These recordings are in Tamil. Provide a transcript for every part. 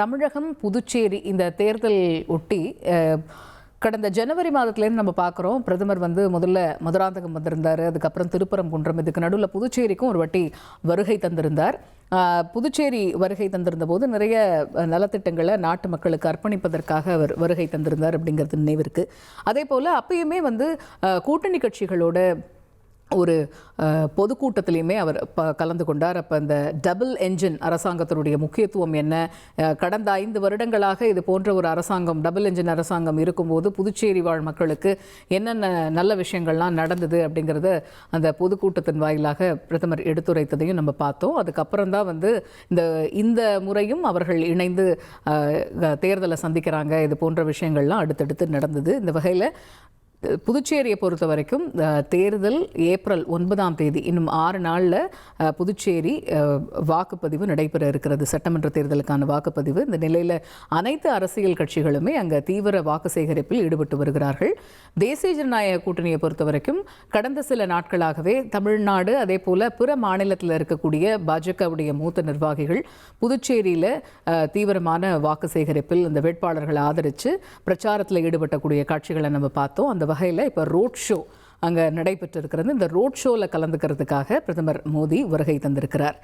தமிழகம் புதுச்சேரி இந்த தேர்தல் ஒட்டி கடந்த ஜனவரி மாதத்துலேருந்து நம்ம பார்க்குறோம். பிரதமர் முதல்ல மதுராந்தகம் வந்திருந்தார், அதுக்கப்புறம் திருப்பரங்குன்றம், இதுக்கு நடுவில் புதுச்சேரிக்கும் ஒரு வாட்டி வருகை தந்திருந்தார். புதுச்சேரி வருகை தந்திருந்த போது நிறைய நலத்திட்டங்களை நாட்டு மக்களுக்கு அர்ப்பணிப்பதற்காக அவர் வருகை தந்திருந்தார் அப்படிங்கிறது நினைவிருக்கு. அதே போல் அப்பயுமே கூட்டணி கட்சிகளோட ஒரு பொதுக்கூட்டத்திலையுமே அவர் கலந்து கொண்டார். அப்போ இந்த டபுள் என்ஜின் அரசாங்கத்தினுடைய முக்கியத்துவம் என்ன, கடந்த 5 வருடங்களாக இது போன்ற ஒரு அரசாங்கம், டபுள் என்ஜின் அரசாங்கம் இருக்கும்போது புதுச்சேரி வாழ் மக்களுக்கு என்னென்ன நல்ல விஷயங்கள்லாம் நடந்தது அப்படிங்கிறத அந்த பொதுக்கூட்டத்தின் வாயிலாக பிரதமர் எடுத்துரைத்ததையும் நம்ம பார்த்தோம். அதுக்கப்புறம் தான் இந்த முறையும் அவர்கள் இணைந்து தேர்தலை சந்திக்கிறாங்க. இது போன்ற விஷயங்கள்லாம் அடுத்தடுத்து நடந்தது. இந்த வகையில் புதுச்சேரியை பொறுத்த வரைக்கும் தேர்தல் ஏப்ரல் 9ஆம் தேதி, இன்னும் 6 நாளில் புதுச்சேரி வாக்குப்பதிவு நடைபெற இருக்கிறது, சட்டமன்ற தேர்தலுக்கான வாக்குப்பதிவு. இந்த நிலையில் அனைத்து அரசியல் கட்சிகளுமே அங்கே தீவிர வாக்கு சேகரிப்பில் ஈடுபட்டு வருகிறார்கள். தேசிய ஜனநாயக கூட்டணியை பொறுத்த வரைக்கும் கடந்த சில நாட்களாகவே தமிழ்நாடு, அதே போல் பிற மாநிலத்தில் இருக்கக்கூடிய பாஜகவுடைய மூத்த நிர்வாகிகள் புதுச்சேரியில் தீவிரமான வாக்கு சேகரிப்பில் இந்த வேட்பாளர்களை ஆதரித்து பிரச்சாரத்தில் ஈடுபட்டக்கூடிய காட்சிகளை நம்ம பார்த்தோம். அந்த வகையில் இப்போ ரோட் ஷோ அங்கே நடைபெற்றிருக்கிறது. இந்த ரோட் ஷோவில் கலந்துக்கிறதுக்காக பிரதமர் மோடி வருகை தந்திருக்கிறார்.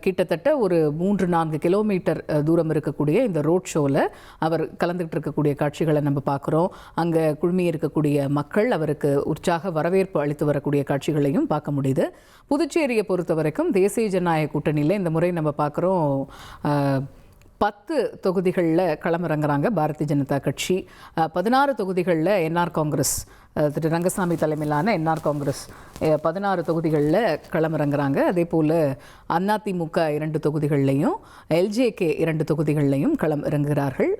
கிட்டத்தட்ட ஒரு 3-4 கிலோமீட்டர் தூரம் இருக்கக்கூடிய இந்த ரோட் ஷோவில் அவர் கலந்துகிட்டு இருக்கக்கூடிய காட்சிகளை நம்ம பார்க்குறோம். அங்கே குழுமி இருக்கக்கூடிய மக்கள் அவருக்கு உற்சாக வரவேற்பு அளித்து வரக்கூடிய காட்சிகளையும் பார்க்க முடியுது. புதுச்சேரியை பொறுத்த வரைக்கும் தேசிய ஜனநாயக கூட்டணியில் இந்த முறை நம்ம பார்க்குறோம் 10 தொகுதிகளில் களமிறங்குறாங்க பாரதிய ஜனதா கட்சி. 16 தொகுதிகளில் என்ஆர் காங்கிரஸ், திரு ரங்கசாமி தலைமையிலான என்ஆர் காங்கிரஸ் 16 தொகுதிகளில் களமிறங்குறாங்க. அதே போல் அதிமுக 2 தொகுதிகள்லையும், எல்ஜேகே 2 தொகுதிகள்லையும் களம் இறங்குகிறார்கள்.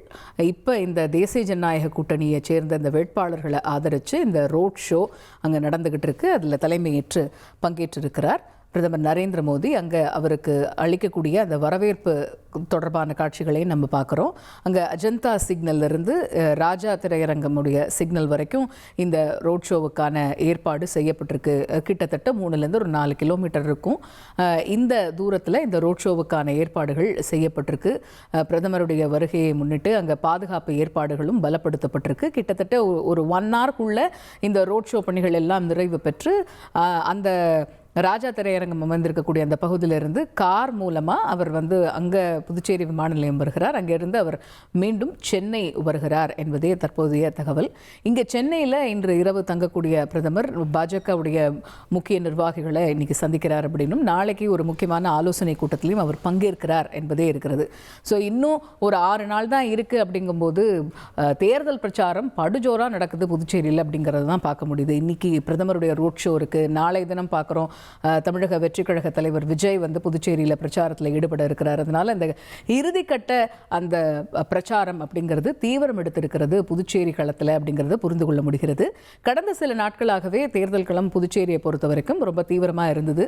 இப்போ இந்த தேசிய ஜனநாயக கூட்டணியை சேர்ந்த இந்த வேட்பாளர்களை ஆதரித்து இந்த ரோட் ஷோ அங்கே நடந்துக்கிட்டு இருக்கு. அதில் தலைமையேற்று பங்கேற்றிருக்கிறார் பிரதமர் நரேந்திர மோடி. அங்கே அவருக்கு அளிக்கக்கூடிய அந்த வரவேற்பு தொடர்பான காட்சிகளையும் நம்ம பார்க்குறோம். அங்கே அஜந்தா சிக்னல்லிருந்து ராஜா திரையரங்கமுடைய சிக்னல் வரைக்கும் இந்த ரோட் ஷோவுக்கான ஏற்பாடு செய்யப்பட்டிருக்கு. கிட்டத்தட்ட 3லேருந்து ஒரு 4 கிலோமீட்டர் இருக்கும். இந்த தூரத்தில் இந்த ரோட் ஷோவுக்கான ஏற்பாடுகள் செய்யப்பட்டிருக்கு. பிரதமருடைய வருகையை முன்னிட்டு அங்கே பாதுகாப்பு ஏற்பாடுகளும் பலப்படுத்தப்பட்டிருக்கு. கிட்டத்தட்ட ஒரு 1 ஹவருக்குள்ள இந்த ரோட் ஷோ பணிகள் எல்லாம் நிறைவு பெற்று அந்த ராஜா திரையரங்கம் அமர்ந்திருக்கக்கூடிய அந்த பகுதியிலிருந்து கார் மூலமாக அவர் அங்கே புதுச்சேரி விமான நிலையம் வருகிறார். அங்கிருந்து அவர் மீண்டும் சென்னை வருகிறார் என்பதே தற்போதைய தகவல். இங்கே சென்னையில் இன்று இரவு தங்கக்கூடிய பிரதமர் பாஜகவுடைய முக்கிய நிர்வாகிகளை இன்னைக்கு சந்திக்கிறார் அப்படின்னும், நாளைக்கு ஒரு முக்கியமான ஆலோசனை கூட்டத்திலையும் அவர் பங்கேற்கிறார் என்பதே இருக்கிறது. ஸோ இன்னும் ஒரு 6 நாள் தான் இருக்குது. அப்படிங்கும்போது தேர்தல் பிரச்சாரம் படுஜோராக நடக்குது புதுச்சேரியில் அப்படிங்கிறது தான் பார்க்க முடியுது. இன்னைக்கு பிரதமருடைய ரோட் ஷோ இருக்குது. நாளை தினம் பார்க்குறோம் தமிழக வெற்றி கழக தலைவர் விஜய் புதுச்சேரியில் பிரச்சாரத்தில் ஈடுபட இருக்கிறார். அதனால இந்த இறுதிக்கட்ட அந்த பிரச்சாரம் அப்படிங்கிறது தீவிரம் எடுத்திருக்கிறது புதுச்சேரி களத்தில் அப்படிங்கிறத புரிந்து கொள்ள முடிகிறது. கடந்த சில நாட்களாகவே தேர்தல் களம் புதுச்சேரியை பொறுத்த வரைக்கும் ரொம்ப தீவிரமாக இருந்தது.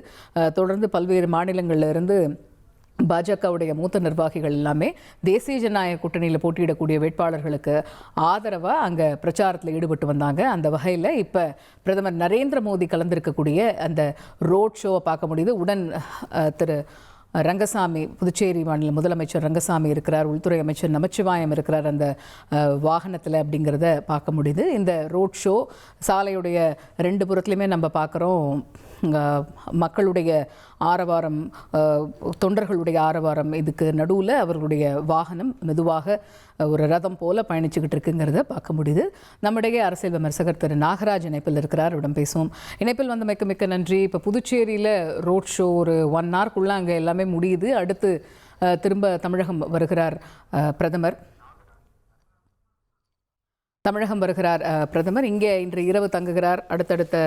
தொடர்ந்து பல்வேறு மாநிலங்களில் இருந்து பாஜகவுடைய மூத்த நிர்வாகிகள் எல்லாமே தேசிய ஜனநாயக கூட்டணியில் போட்டியிடக்கூடிய வேட்பாளர்களுக்கு ஆதரவாக அங்கே பிரச்சாரத்தில் ஈடுபட்டு வந்தாங்க. அந்த வகையில் இப்போ பிரதமர் நரேந்திர மோடி கலந்திருக்கக்கூடிய அந்த ரோட் ஷோவை பார்க்க முடியுது. உடன் திரு ரங்கசாமி, புதுச்சேரி மாநில முதலமைச்சர் ரங்கசாமி இருக்கிறார், உள்துறை அமைச்சர் நமச்சிவாயம் இருக்கிறார் அந்த வாகனத்தில் அப்படிங்கிறத பார்க்க முடியுது. இந்த ரோட் ஷோ சாலையுடைய 2 புறத்துலையுமே நம்ம பார்க்குறோம் மக்களுடைய ஆரவாரம், தொண்டர்களுடைய ஆரவாரம். இதுக்கு நடுவில் அவர்களுடைய வாகனம் மெதுவாக ஒரு ரதம் போல பயணிச்சுக்கிட்டு இருக்குங்கிறத பார்க்க முடியுது. நம்முடைய அரசியல் விமர்சகர் திரு நாகராஜ் இணைப்பில் இருக்கிறார், இடம் பேசுவோம். இணைப்பில் மிக்க நன்றி. இப்போ புதுச்சேரியில் ரோட் ஷோ ஒரு 1 ஹவருக்குள்ளே அங்கே எல்லாமே முடியுது. அடுத்து திரும்ப தமிழகம் வருகிறார் பிரதமர். இங்கே இன்று இரவு தங்குகிறார். அடுத்தடுத்த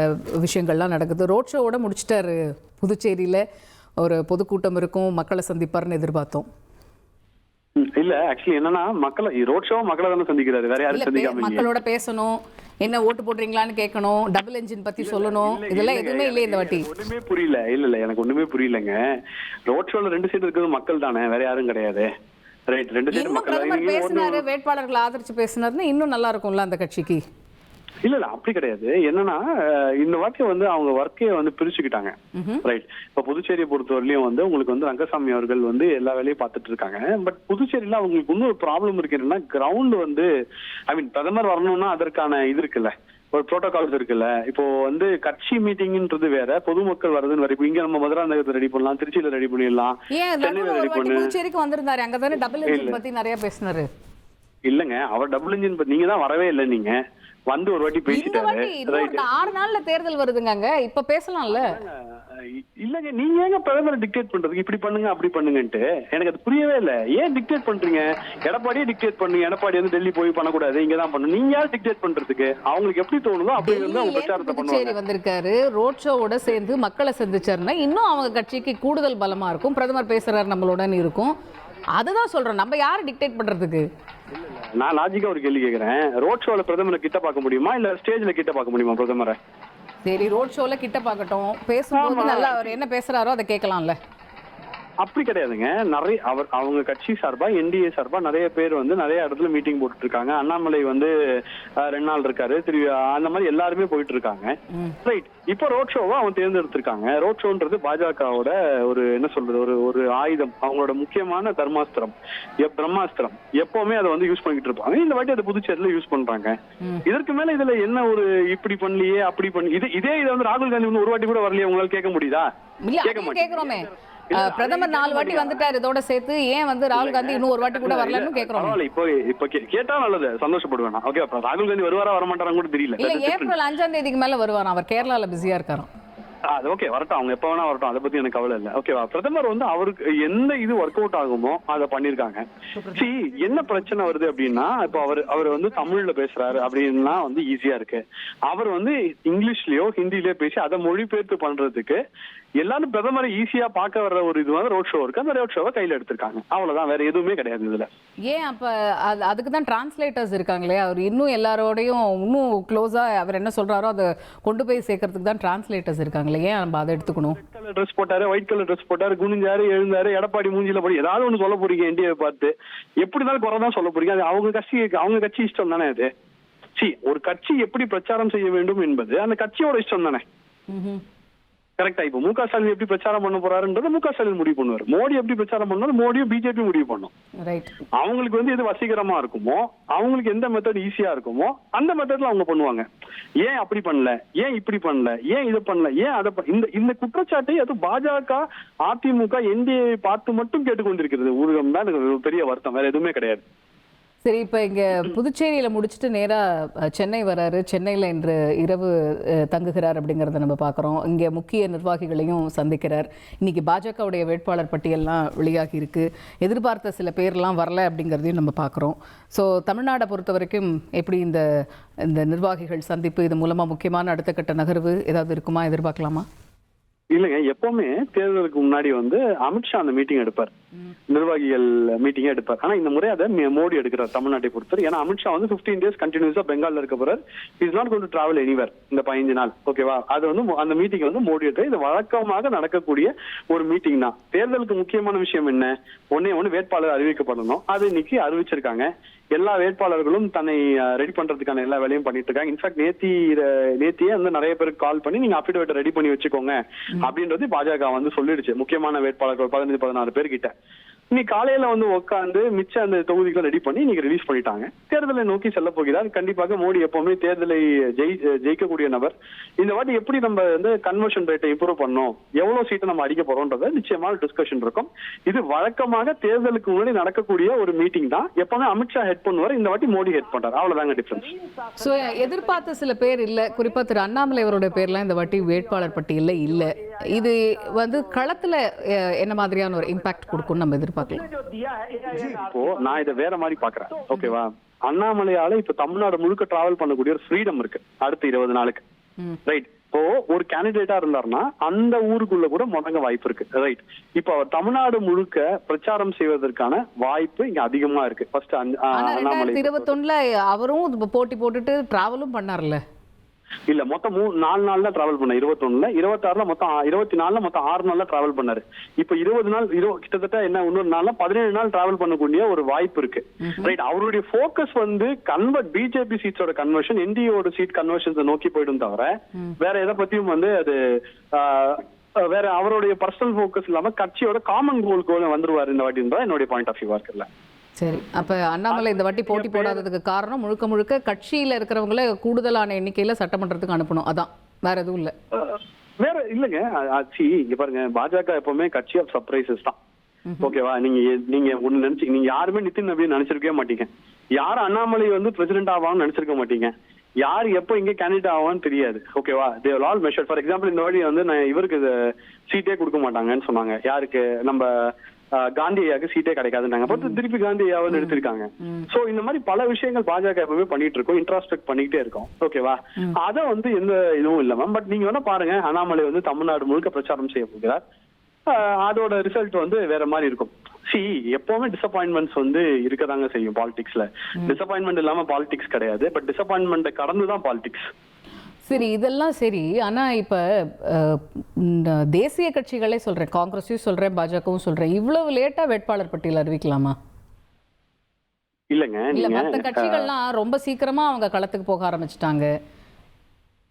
விஷயங்கள்லாம் நடக்குது. ரோட் ஷோவோட முடிச்சிட்டார். புதுச்சேரியில் ஒரு பொதுக்கூட்டம் இருக்கும், மக்களை சந்திப்பார்னு எதிர்பார்த்தோம். இல்ல ஆக்சுவலி என்னன்னா ரோட் ஷோ மக்களை தானே சந்திக்கிறாரு, வேற யாரும் சந்திக்காம மக்களோட பேசணும், என்ன ஓட்டு போடுறீங்களான்னு கேட்கணும், டபுள் என்ஜின் பத்தி சொல்லணும், இதெல்லாம் எதுவுமே இல்லை இந்த வாட்டி. ஒண்ணுமே புரியல. இல்ல எனக்கு ஒண்ணுமே புரியலங்க. ரோட் ஷோல 2 சைடு இருக்கிறது மக்கள் தானே, வேற யாரும் கிடையாது. ரைட், 2 சைடு மக்கள். பேசினாரு, வேட்பாளர்களை ஆதரிச்சு பேசினாருன்னா இன்னும் நல்லா இருக்கும்ல அந்த கட்சிக்கு. இல்ல அப்படி கிடையாது. என்னன்னா இந்த வாட்டி வந்து அவங்க ஒர்க்கே வந்து பிரிச்சுக்கிட்டாங்க. ரைட். இப்ப புதுச்சேரியை பொறுத்தவரையிலும் வந்து உங்களுக்கு வந்து ரங்கசாமி அவர்கள் வந்து எல்லா வேலையும் பார்த்துட்டு இருக்காங்க. பட் புதுச்சேரியில அவங்களுக்கு இன்னொரு ப்ராப்ளம் இருக்கு. என்னன்னா கிரவுண்ட் வந்து ஐ மீன் பிரதமர் வரணும்னா அதற்கான இது இருக்குல்ல, ஒரு புரோட்டோகால்ஸ் இருக்குல்ல. இப்போ வந்து கட்சி மீட்டிங்ன்றது வேற, பொதுமக்கள் வருதுன்னு வேற. இப்போ இங்க நம்ம மதுராந்தகத்தை ரெடி பண்ணலாம், திருச்சியில ரெடி பண்ணிடலாம், சென்னையில ரெடி பண்ணு. புதுச்சேரிக்கு வந்திருந்தாரு, அங்கதானே டபுள் இன்ஜின் பத்தி நிறைய பேசினாரு. இல்லங்க, அவர் டபுள் இன்ஜின் நீங்க தான் வரவே இல்லை. நீங்க வந்து ஒரு வாட்டி பேசிட்டாரு. 6 நாள்ல தேர்தல் வருதுங்க, இப்ப பேசலாம்ல. இல்லங்க, நீங்க ஏங்க பிரதமரை டிக்டேட் பண்றதுக்கு இப்படி பண்ணுங்க அப்படி பண்ணுங்கன்ட்டு எனக்கு அது புரியவே இல்லை. ஏன் டிக்டேட் பண்றீங்க? எடப்பாடியே டிக்டேட் பண்ணுங்க. எடப்பாடி வந்து டெல்லி போய் பண்ணக்கூடாது, இங்க தான் பண்ணணும். நீங்க யார் டிக்டேட் பண்றதுக்கு? அவங்களுக்கு எப்படி தோணுதோ அப்படி வந்து அவங்க பிரச்சாரத்தை பண்ணுவாங்க. வந்திருக்காரு, ரோட் ஷோவோட சேர்ந்து மக்களை சந்திச்சாருன்னா இன்னும் அவங்க கட்சிக்கு கூடுதல் பலமா இருக்கும். பிரதமர் பேசுறாரு நம்மளுடன் இருக்கும். அதுதான் சொல்றேன், நம்ம யாரை டிக்டேட் பண்றதுக்கு? நான் லாஜிக்கா ஒரு கேள்வி கேட்கிறேன். ரோட் ஷோல பிரதமரை கிட்ட பார்க்க முடியுமா, இல்ல ஸ்டேஜ்ல கிட்ட பார்க்க முடியுமா பிரதமரை? சரி, ரோட் ஷோல கிட்ட பார்க்கட்டும், பேசும்போது நல்லா அவர் என்ன பேசுறாரோ அதை கேட்கலாம்ல. அப்படி கிடையாதுங்க. நிறைய அவங்க கட்சி சார்பா, என்டிஏ சார்பா நிறைய பேர் வந்து நிறைய இடத்துல மீட்டிங் போட்டுட்டு இருக்காங்க. அண்ணாமலை வந்து 2 நாள் இருக்காரு, அந்த மாதிரி எல்லாருமே போயிட்டு இருக்காங்க. ரைட். இப்போ ரோட் ஷோவா அவங்க தேர்ந்தெடுத்திருக்காங்க. ரோட் ஷோன்றது பாஜகவோட ஒரு என்ன சொல்றது, ஒரு ஆயுதம், அவங்களோட முக்கியமான தர்மாஸ்திரம், பிரம்மாஸ்திரம். எப்பவுமே அதை வந்து யூஸ் பண்ணிட்டு இருப்பாங்க. இந்த வாட்டி அதை புதுச்சேரியில யூஸ் பண்றாங்க. இதற்கு மேல இதுல என்ன ஒரு இப்படி பண்ணலையே அப்படி பண்ணி இதை வந்து ராகுல் காந்தி வந்து ஒரு வாட்டி கூட வரலையே, உங்களால கேட்க முடியுதா? கேட்க மாட்டேங்கிறோமே. பிரதமர் 4 வாட்டி வந்துட்டாரு, இதோட சேர்த்து ஏன் வந்து ராகுல் காந்தி இன்னும் ஒரு வாட்டி கூட வரலன்னு கேக்குறோம். இப்போ கேட்டா நல்லது, சந்தோஷப்படுவேன். ஓகே, ராகுல் காந்தி வருவாரா வரமாட்டாரான்னு கூட தெரியல. இல்ல, ஏப்ரல் 5ஆம் தேதிக்கு மேல வருவாராம். அவர் கேரளால பிஸியா இருக்காராம். அது ஓகே, வரட்டும், அவங்க எப்ப வேணா வரட்டும், அதை பத்தி எனக்கு கவலை இல்லை. ஓகேவா? பிரதமர் வந்து அவருக்கு எந்த இது ஒர்க் அவுட் ஆகுமோ அதை பண்ணிருக்காங்க. என்ன பிரச்சனை வருது அப்படின்னா, இப்போ அவர் வந்து தமிழ்ல பேசுறாரு அப்படின்னா வந்து ஈஸியா இருக்கு. அவர் வந்து இங்கிலீஷ்லயோ ஹிந்திலயோ பேசி அதை மொழிபெயர்த்து பண்றதுக்கு எல்லாரும் பிரதமரை ஈஸியா பார்க்க வர்ற ஒரு இது வந்து ரோட் ஷோ இருக்கு. அந்த ரோட் ஷோவை கையில எடுத்திருக்காங்க, அவ்வளவுதான். வேற எதுவுமே கிடையாது இதுல. ஏன் அப்ப அதுக்கு தான் டிரான்ஸ்லேட்டர்ஸ் இருக்காங்களே, அவர் இன்னும் எல்லாரோடையும் இன்னும் க்ளோஸா அவர் என்ன சொல்றாரோ அதை கொண்டு போய் சேர்க்கறதுக்கு தான் டிரான்ஸ்லேட்டர்ஸ் இருக்காங்களே. ஏன் நம்ம அதை எடுத்துக்கணும்? ரெட் கலர் ட்ரெஸ் போட்டாரு, ஒயிட் கலர் ட்ரெஸ் போட்டாரு, குனிஞ்சாரு, எழுந்தாரு, எடப்பாடி மூஞ்சில போய் ஏதாவது ஒண்ணு சொல்ல போறீங்க என்டிஏ பார்த்து. எப்படி இருந்தாலும் குறை தான் சொல்ல போறீங்க. அது அவங்க கட்சி இஷ்டம் தானே அது. ஒரு கட்சி எப்படி பிரச்சாரம் செய்ய வேண்டும் என்பது அந்த கட்சியோட இஷ்டம் தானே. கரெக்டா? இப்ப மு க ஸ்டாலின் எப்படி பிரச்சாரம் பண்ண போறாருன்றது மு க ஸ்டாலின் முடிவு பண்ணுவார். மோடி எப்படி பிரச்சாரம் பண்ணாலும் மோடியும் பிஜேபி முடிவு பண்ணும். அவங்களுக்கு வந்து எது வசீகரமா இருக்குமோ, அவங்களுக்கு எந்த மெத்தட் ஈஸியா இருக்குமோ அந்த மெத்தட்ல அவங்க பண்ணுவாங்க. ஏன் அப்படி பண்ணல, ஏன் இப்படி பண்ணல, ஏன் இதை பண்ணல, ஏன் அதை இந்த குற்றச்சாட்டை அது பாஜக, அதிமுக, என்டிஏ பார்த்து மட்டும் கேட்டுக்கொண்டிருக்கிறது. ஊடகம் தான் எனக்கு பெரிய வருத்தம், வேற எதுவுமே கிடையாது. சரி, இப்போ இங்கே புதுச்சேரியில் முடிச்சுட்டு நேராக சென்னை வராரு. சென்னையில் இன்று இரவு தங்குகிறார் அப்படிங்கிறத நம்ம பார்க்குறோம். இங்கே முக்கிய நிர்வாகிகளையும் சந்திக்கிறார். இன்றைக்கி பாஜகவுடைய வேட்பாளர் பட்டியல்லாம் வெளியாகி இருக்கு. எதிர்பார்த்த சில பேர்லாம் வரல அப்படிங்கிறதையும் நம்ம பார்க்குறோம். ஸோ தமிழ்நாடை பொறுத்த வரைக்கும் எப்படி இந்த நிர்வாகிகள் சந்திப்பு, இது மூலமாக முக்கியமான அடுத்த கட்ட நகர்வு ஏதாவது இருக்குமா, எதிர்பார்க்கலாமா? இல்லைங்க, எப்பவுமே தேர்தலுக்கு முன்னாடி வந்து அமித்ஷா அந்த மீட்டிங் எடுப்பார், நிர்வாகிகள் மீட்டிங்கே எடுப்பார். ஆனா இந்த முறை அதை மோடி எடுக்கிறார் தமிழ்நாட்டை பொறுத்தவரை. ஏன்னா அமித்ஷா வந்து 15 days கண்டினியூஸா பெங்கால்ல இருக்க போறார். Is not going to travel anywhere இந்த 15 நாள். ஓகேவா? அது வந்து அந்த மீட்டிங் வந்து மோடி எடுத்து, இது வழக்கமாக நடக்கக்கூடிய ஒரு மீட்டிங் தான். தேர்தலுக்கு முக்கியமான விஷயம் என்ன? ஒண்ணு வேட்பாளர் அறிவிக்கப்படணும். அது இன்னைக்கு அறிவிச்சிருக்காங்க. எல்லா வேட்பாளர்களும் தன்னை ரெடி பண்றதுக்கான எல்லா வேலையும் பண்ணிட்டு இருக்காங்க. இன்ஃபேக்ட் நேத்தியே வந்து நிறைய பேருக்கு கால் பண்ணி நீங்க அபிடேவிட் ரெடி பண்ணி வச்சுக்கோங்க அப்படின்றது பாஜக வந்து சொல்லிடுச்சு. முக்கியமான வேட்பாளர்கள் 15-16 பேர் கிட்ட இன்னைக்கு காலையில வந்து உட்காந்து மிச்ச அந்த தொகுதிகளை ரெடி பண்ணி இன்னைக்கு ரிலீஸ் பண்ணிட்டாங்க. தேர்தலை நோக்கி செல்ல போகிறார். கண்டிப்பாக மோடி எப்பவுமே தேர்தலை ஜெயிக்கக்கூடிய நபர். இந்த வாட்டி எப்படி நம்ம வந்து கன்வர்ஷன் ரேட்டை இம்ப்ரூவ் பண்ணோம், எவ்வளவு சீட்டை நம்ம அடிக்க போறோம்ன்றத நிச்சயமான டிஸ்கஷன் இருக்கும். இது வழக்கமாக தேர்தலுக்கு முன்னாடி நடக்கக்கூடிய ஒரு மீட்டிங் தான். எப்பவுமே அமித்ஷா ஹெட் பண்ணுவார், இந்த வாட்டி மோடி ஹெட் பண்றாரு. அவ்வளவுதாங்க டிஃபரன்ஸ். சோ எதிர்பார்த்த சில பேர் இல்ல, குறிப்பா திரு அண்ணாமலை அவருடைய பேர்லாம் இந்த வாட்டி வேட்பாளர் பட்டியல்ல இல்ல. இது வந்து களத்துல என்ன மாதிரியான ஒரு இம்பாக்ட் கொடுக்கும் நம்ம எதிர்பார்க்கலாம்? இப்போ நான் இதை வேற மாதிரி பாக்குறேன். ஓகேவா? அண்ணாமலையால இப்ப தமிழ்நாடு முழுக்க டிராவல் பண்ணக்கூடிய ஒரு ஃப்ரீடம் இருக்கு அடுத்த 20 நாளுக்கு. ரைட். இப்போ ஒரு கேண்டிடேட்டா இருந்தாருன்னா அந்த ஊருக்குள்ள கூட முடங்க வாய்ப்பு இருக்கு. ரைட். இப்போ அவர் தமிழ்நாடு முழுக்க பிரச்சாரம் செய்வதற்கான வாய்ப்பு இங்க அதிகமா இருக்கு. ஃபர்ஸ்ட் அண்ணாமலை 2021 அவரும் போட்டி போட்டுட்டு டிராவலும் பண்ணார்ல. இல்ல மொத்தம் 4 நாள் தான் டிராவல் பண்ண 21ல 26ல மொத்தம் 24ல மொத்தம் 6 நாள் டிராவல் பண்ணாரு. இப்ப 20 நாள் கிட்டத்தட்ட என்ன இன்னொரு நாள்ல 17 நாள் டிராவல் பண்ணக்கூடிய ஒரு வாய்ப்பு இருக்கு. ரைட், அவருடைய போக்கஸ் வந்து பிஜேபி சீட்ஸோட கன்வர்ஷன், என்டிஏவோட சீட் கன்வர்ஷன்ஸ் நோக்கி போயிடும் தவிர வேற எதை பத்தியும் வந்து அது வேற அவருடைய பர்சனல் போக்கஸ் இல்லாம கட்சியோட காமன் கோல் வந்துருவாரு இந்த வாட்டின்றா என்னுடைய பாயிண்ட் ஆஃப் வியூவா இருக்குல்ல. சரி, அப்ப அண்ணாமலை இந்த வாட்டி போட்டி போடாததுக்கு காரணம் முழுக்க முழுக்க கட்சியில இருக்கிறவங்கள கூடுதலான எண்ணிக்கையில சட்டமன்றத்துக்கு அனுப்பணும், அதான், வேற எதுவும் இல்ல. வேற இல்லங்க, ஆச்சி இங்க பாருங்க, பாஜக எப்பவுமே கட்சி ஆஃப் சர்ப்ரைசஸ் தான். ஓகேவா, நீங்க ஒண்ணு நினைச்சு நீங்க யாருமே நிதின் நபி நினைச்சிருக்கவே மாட்டீங்க, யாரும் அண்ணாமலை வந்து பிரசிடென்ட் ஆவான்னு நினைச்சிருக்க மாட்டீங்க, யார் எப்போ இங்க கேண்டிடேட் ஆவான்னு தெரியாது. ஓகேவா, they will all measure. For example இந்த வாட்டி வந்து நான் இவருக்கு சீட்டே கொடுக்க மாட்டாங்கன்னு சொன்னாங்க, யாருக்கு, நம்ம காந்தி ஐயாவுக்கு சீட்டே கிடைக்காதுன்னாங்க, பார்த்து திருப்பி காந்தி ஐயாவும் எடுத்திருக்காங்க. சோ இந்த மாதிரி பல விஷயங்கள் பாஜக எப்பவுமே பண்ணிட்டு இருக்கோம், இன்ட்ராஸ்பெக்ட் பண்ணிக்கிட்டே இருக்கோம். ஓகேவா, அத வந்து எந்த இதுவும் இல்ல மேம். பட் நீங்க வேணா பாருங்க, அண்ணாமலை வந்து தமிழ்நாடு முழுக்க பிரச்சாரம் செய்ய போகிறார், அதோட ரிசல்ட் வந்து வேற மாதிரி இருக்கும். எப்பவுமே டிசப்பாயின்மெண்ட்ஸ் வந்து இருக்கதாங்க செய்யும் பாலிடிக்ஸ்ல. டிசப்பாயின்மெண்ட் இல்லாம பாலிடிக்ஸ் கிடையாது, பட் டிசப்பாயின்மெண்ட் கடந்துதான் பாலிடிக்ஸ். சரி, இதெல்லாம் சரி. ஆனா இப்ப தேசிய கட்சிகளே சொல்றேன், காங்கிரஸையும் சொல்றேன், பாஜகவும் சொல்றேன், இவ்வளவு லேட்டா வேட்பாளர் பட்டியல் அறிவிக்கலாமா? இல்லங்க, இல்ல மற்ற கட்சிகள்லாம் ரொம்ப சீக்கிரமா அவங்க களத்துக்கு போக ஆரம்பிச்சுட்டாங்க.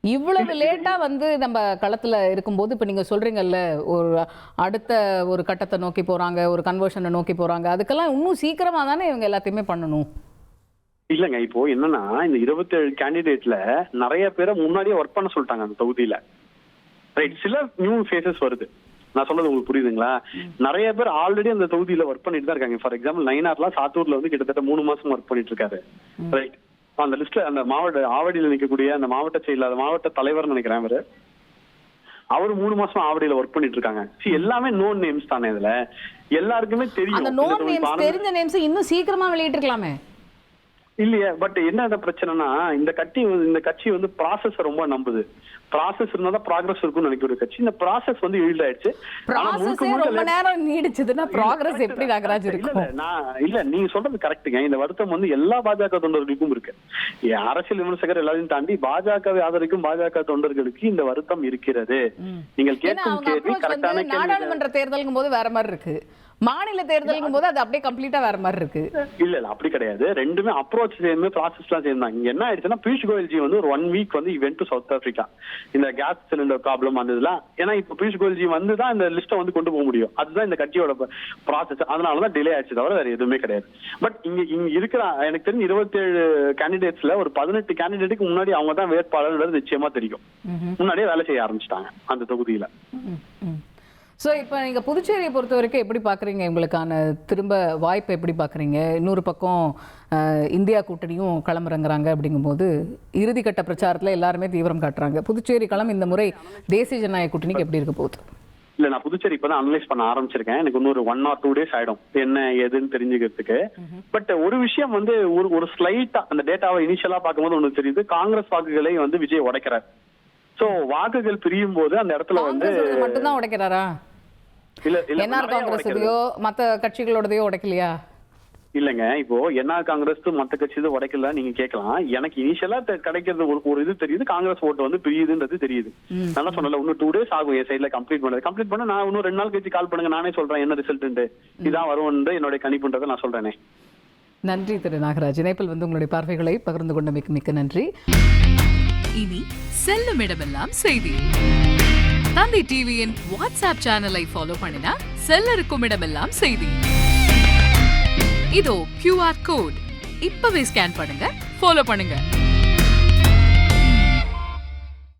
இவ்வளவு லேட்டா வந்து நம்ம களத்துல இருக்கும்போது இப்ப நீங்க சொல்றீங்கல்ல, ஒரு அடுத்த ஒரு கட்டத்தை நோக்கி போறாங்க, ஒரு கன்வர்ஷனை நோக்கி போறாங்க, அதுக்கெல்லாம் இன்னும் சீக்கிரமா தானே இவங்க எல்லாத்தையுமே பண்ணணும். இல்லங்க, இப்போ என்னன்னா இந்த 27 கேண்டிடேட்ல நிறைய பேரை முன்னாடியே ஒர்க் பண்ண சொல்லிட்டாங்க அந்த தொகுதியில. ரைட், சில நியூ ஃபேஸஸ் வருது, நான் சொல்றது உங்களுக்கு புரியுதுங்களா? நிறைய பேர் ஆல்ரெடி அந்த தொகுதியில ஒர்க் பண்ணிட்டு தான் இருக்காங்க. ஃபார் எக்ஸாம்பிள் நயினார்லாம் சாத்தூர்ல வந்து கிட்டத்தட்ட 3 மாசம் ஒர்க் பண்ணிட்டு இருக்காரு. ரைட், அந்த லிஸ்ட்ல அந்த மாவட்ட ஆவடியில நிற்கக்கூடிய அந்த மாவட்ட செயலாளர், மாவட்ட தலைவர் நினைக்கிறேன் அவரு, அவரு 3 மாசம் ஆவடியில ஒர்க் பண்ணிட்டு இருக்காங்க. எல்லாமே நோன் நேம்ஸ் தானே, இதுல எல்லாருக்குமே தெரியும். அந்த நோன் நேம்ஸ், தெரிஞ்ச நேம்ஸ் இன்னும் சீக்கிரமா வெளியிட்டு இருக்கலாமே. இல்லையா, பட் என்ன பிரச்சனைனா இந்த கட்சி வந்து ப்ராசஸ் ரொம்ப நம்புது. ப்ராசஸ் இருந்தா ப்ராக்ரஸ் இருக்கும்னு நினைக்கிற கட்சி, இந்த ப்ராசஸ் வந்து ஈல்ட் ஆயிடுச்சு. ரொம்ப நேரம் நீடிச்சதுன்னா ப்ராக்ரஸ் எப்படி நாகராஜ் இருக்கும்? இல்ல, நீங்க சொல்றது கரெக்ட்டுங்க. இந்த வருத்தம் வந்து எல்லா பாஜக தொண்டர்களுக்கும் இருக்கு. அரசியல் விமர்சகர் எல்லாரையும் தாண்டி பாஜகவை ஆதரிக்கும் பாஜக தொண்டர்களுக்கு இந்த வருத்தம் இருக்கிறது. நீங்கள் கேட்கும் கேள்வி கரெக்டான கேள்வி. நாடாளுமன்ற தேர்தலுக்கும் போது வேற மாதிரி இருக்கு, மாநில தேர்தலுக்கும் போது அது அப்படியே கம்ப்ளீட்டா வேற மாதிரி இருக்கு. இல்ல அப்படி கிடையாது, ரெண்டுமே அப்ரோச் சேர்ந்து ப்ராசஸ் எல்லாம் சேர்ந்தாங்க. இங்க என்ன ஆயிடுச்சுன்னா, பியூஷ் கோயல்ஜி வந்து ஒரு 1 வீக் வந்து இவென்ட் டு சவுத் ஆப்பிரிக்கா, இந்த கேஸ் சிலிண்டர் ப்ராப்ளம் வந்ததுலாம். ஏன்னா இப்ப பியூஷ் கோயல்ஜி வந்து தான் இந்த லிஸ்ட்டை வந்து கொண்டு போக முடியும், அதுதான் இந்த கட்சியோட ப்ராசஸ். அதனாலதான் டிலே ஆயிடுச்சு, தவிர வேற எதுவுமே கிடையாது. பட் இங்க இருக்கிற எனக்கு தெரிஞ்சு 27 கேண்டிடேட்ஸ்ல ஒரு 18 கேண்டிடேட்டுக்கு முன்னாடி அவங்க தான் வேட்பாளர் நிச்சயமா தெரியும், முன்னாடியே வேலை செய்ய ஆரம்பிச்சிட்டாங்க அந்த தொகுதியில. ஸோ இப்போ நீங்கள் புதுச்சேரியை பொறுத்த வரைக்கும் எப்படி பார்க்குறீங்க? உங்களுக்கான திரும்ப வாய்ப்பை எப்படி பார்க்குறீங்க? இன்னொரு பக்கம் இந்தியா கூட்டணியும் களமிறங்குறாங்க. அப்படிங்கும்போது இறுதிக்கட்ட பிரச்சாரத்தில் எல்லாருமே தீவிரம் காட்டுறாங்க. புதுச்சேரி களம் இந்த முறை தேசிய ஜனநாயக கூட்டணிக்கு எப்படி இருக்க போகுது? இல்ல, நான் புதுச்சேரி இப்பதான் அனலைஸ் பண்ண ஆரம்பிச்சிருக்கேன். எனக்கு இன்னொரு 1 or 2 days ஆயிடும் என்ன ஏதுன்னு தெரிஞ்சுக்கிறதுக்கு. பட் ஒரு விஷயம் வந்து ஒரு ஸ்லைட்டா அந்த டேட்டாவை இனிஷியலா பார்க்கும்போது ஒண்ணு தெரியுது, காங்கிரஸ் வாக்குகளை வந்து விஜய் உடைக்கிறார். சோ வாக்குகள் பிரியும் போது அந்த இடத்துல வந்து மட்டும்தான் உடைக்கிறாரா? இல்ல என்ஆர் காங்கிரஸையோ மத்த கட்சிகளோடதையோ உடைக்கலையா? இல்லங்க, இப்போ என்ஆர் காங்கிரஸ் மத்த கட்சி உடைக்கல நீங்க கேட்கலாம். எனக்கு இனிஷியலா கிடைக்கிறது ஒரு இது தெரியுது, காங்கிரஸ் ஓட்டு வந்து பிரியுதுன்றது தெரியுது. நான் சொன்னல இன்னும் 2 days ஆகும் என் சைட்ல கம்ப்ளீட் பண்ண. நான் இன்னும் 2 நாள் கழிச்சு கால் பண்ணுங்க, நானே சொல்றேன் என்ன ரிசல்ட் இதான் வரும் என்னுடைய கணிப்புன்றதை நான் சொல்றேனே. நன்றி திரு நாகராஜ். இணைப்பில் வந்து உங்களுடைய பார்வைகளை பகிர்ந்து கொண்ட மிக்க நன்றி. இனி செல்லும் இடமெல்லாம் செய்தி. தந்தி டிவியின் வாட்ஸ்அப் சேனலை ஃபாலோ பண்ணினா செல்ல இருக்கும் இடமெல்லாம் செய்தி. இதோ QR கோட், இப்பவே ஸ்கேன் பண்ணுங்க, ஃபாலோ பண்ணுங்க.